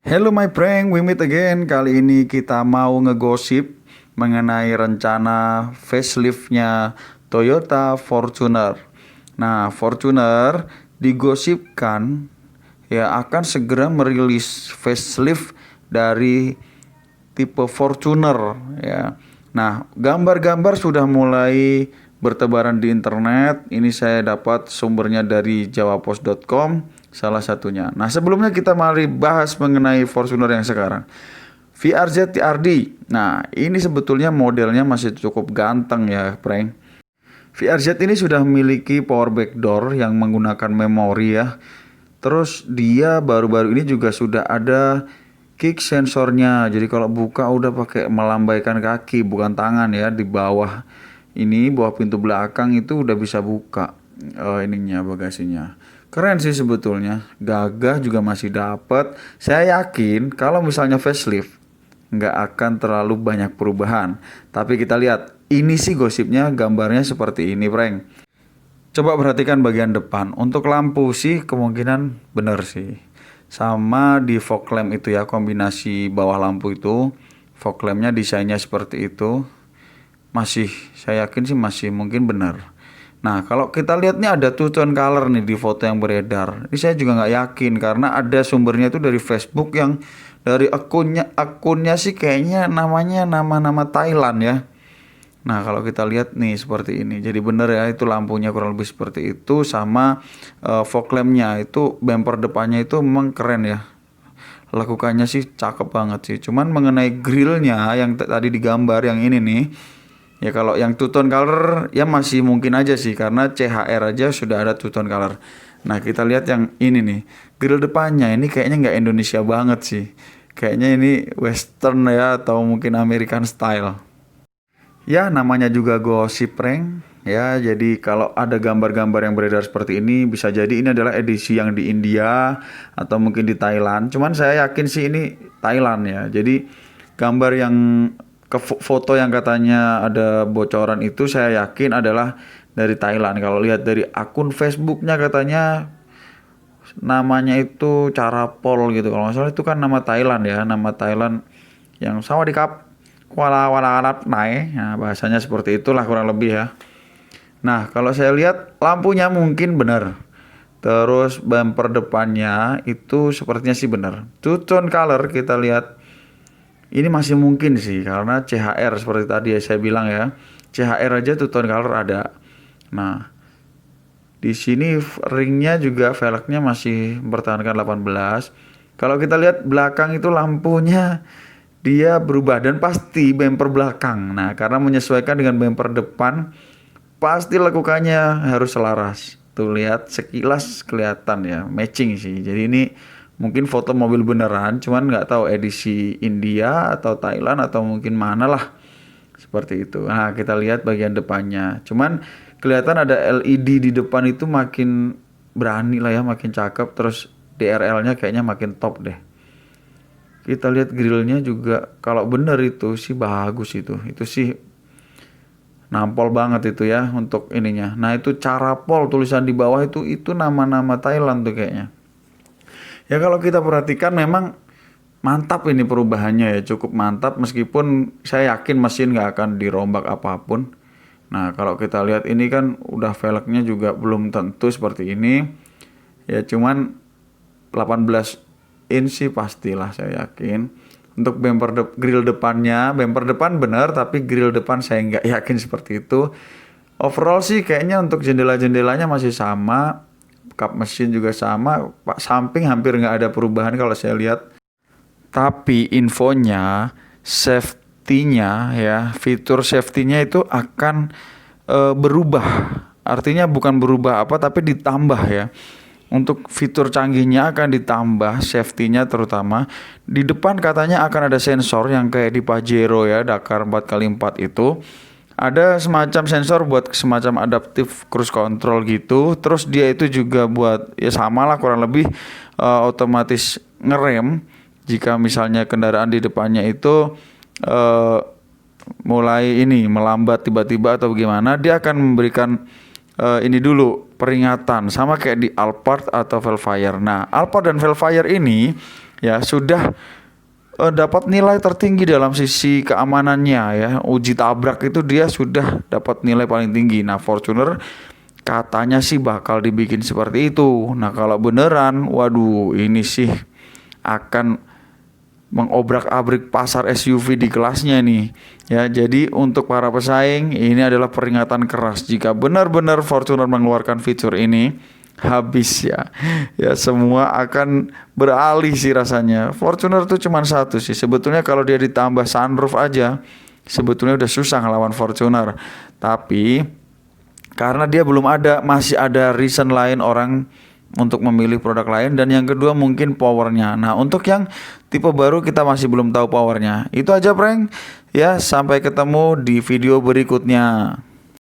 Hello my friend, we meet again. Kali ini kita mau ngegosip mengenai rencana faceliftnya Toyota Fortuner. Nah, Fortuner digosipkan ya akan segera merilis facelift dari tipe Fortuner ya. Nah, gambar-gambar sudah mulai bertebaran di internet. Ini saya dapat sumbernya dari jawapos.com salah satunya. Nah, sebelumnya kita mari bahas mengenai Fortuner yang sekarang. VRZ TRD. Nah, ini sebetulnya modelnya masih cukup ganteng ya, Frank. VRZ ini sudah memiliki power backdoor yang menggunakan memori ya. Terus dia baru-baru ini juga sudah ada kick sensornya. Jadi kalau buka udah pakai melambaikan kaki bukan tangan ya, di bawah ini bawah pintu belakang itu udah bisa buka ininya bagasinya. Keren sih sebetulnya. Gagah juga masih dapat. Saya yakin kalau misalnya facelift nggak akan terlalu banyak perubahan. Tapi kita lihat, ini sih gosipnya gambarnya seperti ini, Frank. Coba perhatikan bagian depan. Untuk lampu sih kemungkinan bener sih. Sama di fog lamp itu ya, kombinasi bawah lampu itu. Fog lampnya desainnya seperti itu. Masih, saya yakin sih masih mungkin benar. Nah, kalau kita lihat nih ada two tone color nih di foto yang beredar. Ini saya juga nggak yakin karena ada sumbernya itu dari Facebook yang dari akunnya sih kayaknya namanya nama-nama Thailand ya. Nah, kalau kita lihat nih seperti ini. Jadi bener ya, itu lampunya kurang lebih seperti itu sama fog lampnya itu bumper depannya itu memang keren ya. Lakukannya sih cakep banget sih. Cuman mengenai grillnya yang tadi digambar yang ini nih, ya kalau yang two tone color ya masih mungkin aja sih karena CHR aja sudah ada two tone color. Nah, kita lihat yang ini nih. Grill depannya ini kayaknya nggak Indonesia banget sih. Kayaknya ini western ya atau mungkin American style. Ya, namanya juga gosip prank. Ya, jadi kalau ada gambar-gambar yang beredar seperti ini, bisa jadi ini adalah edisi yang di India atau mungkin di Thailand. Cuman saya yakin sih ini Thailand ya. Jadi gambar yang foto yang katanya ada bocoran itu saya yakin adalah dari Thailand. Kalau lihat dari akun Facebooknya katanya namanya itu Carapol gitu. Kalau nggak salah itu kan nama Thailand ya, nama Thailand yang sama di kap Kuala Walat naik. Nah, bahasanya seperti itulah kurang lebih ya. Nah, kalau saya lihat lampunya mungkin benar. Terus bumper depannya itu sepertinya sih benar. Two tone color kita lihat ini masih mungkin sih karena CHR seperti tadi ya saya bilang ya. CHR aja two tone color ada. Nah, di sini ringnya juga velgnya masih mempertahankan 18. Kalau kita lihat belakang itu lampunya dia berubah dan pasti bumper belakang. Nah, karena menyesuaikan dengan bumper depan, pasti lakukannya harus selaras. Tuh lihat sekilas kelihatan ya, matching sih. Jadi ini mungkin foto mobil beneran, cuman nggak tahu edisi India atau Thailand atau mungkin mana lah. Seperti itu. Nah, kita lihat bagian depannya. Cuman kelihatan ada LED di depan itu makin berani lah ya, makin cakep. Terus DRL-nya kayaknya makin top deh. Kita lihat grillnya juga kalau bener itu sih bagus itu. Itu sih nampol banget itu ya untuk ininya. Nah, itu Carapol tulisan di bawah itu nama-nama Thailand tuh kayaknya. Ya kalau kita perhatikan memang mantap ini perubahannya ya, cukup mantap meskipun saya yakin mesin nggak akan dirombak apapun. Nah, kalau kita lihat ini kan udah velgnya juga belum tentu seperti ini. Ya cuman 18 inch sih pastilah saya yakin. Untuk grill depannya, bumper depan benar tapi grill depan saya nggak yakin seperti itu. Overall sih kayaknya untuk jendela-jendelanya masih sama, kap mesin juga sama, pak samping hampir nggak ada perubahan kalau saya lihat. Tapi infonya, safety-nya ya, fitur safety-nya itu akan berubah. Artinya bukan berubah apa tapi ditambah ya. Untuk fitur canggihnya akan ditambah safety-nya terutama. Di depan katanya akan ada sensor yang kayak di Pajero ya, Dakar 4x4 itu. Ada semacam sensor buat semacam adaptive cruise control gitu. Terus dia itu juga buat ya sama lah kurang lebih otomatis ngerem jika misalnya kendaraan di depannya itu mulai ini melambat tiba-tiba atau gimana, dia akan memberikan ini dulu peringatan sama kayak di Alphard atau Velfire. Nah, Alphard dan Velfire ini ya sudah dapat nilai tertinggi dalam sisi keamanannya ya. Uji tabrak itu dia sudah dapat nilai paling tinggi. Nah, Fortuner katanya sih bakal dibikin seperti itu. Nah, kalau beneran, waduh, ini sih akan mengobrak-abrik pasar SUV di kelasnya nih. Ya, jadi untuk para pesaing ini adalah peringatan keras jika benar-benar Fortuner mengeluarkan fitur ini, habis ya. Ya semua akan beralih sih rasanya. Fortuner tuh cuman satu sih. Sebetulnya kalau dia ditambah sunroof aja, sebetulnya udah susah ngelawan Fortuner. Tapi karena dia belum ada, masih ada reason lain orang untuk memilih produk lain, dan yang kedua mungkin powernya. Nah, untuk yang tipe baru kita masih belum tahu powernya. Itu aja prank ya, sampai ketemu di video berikutnya.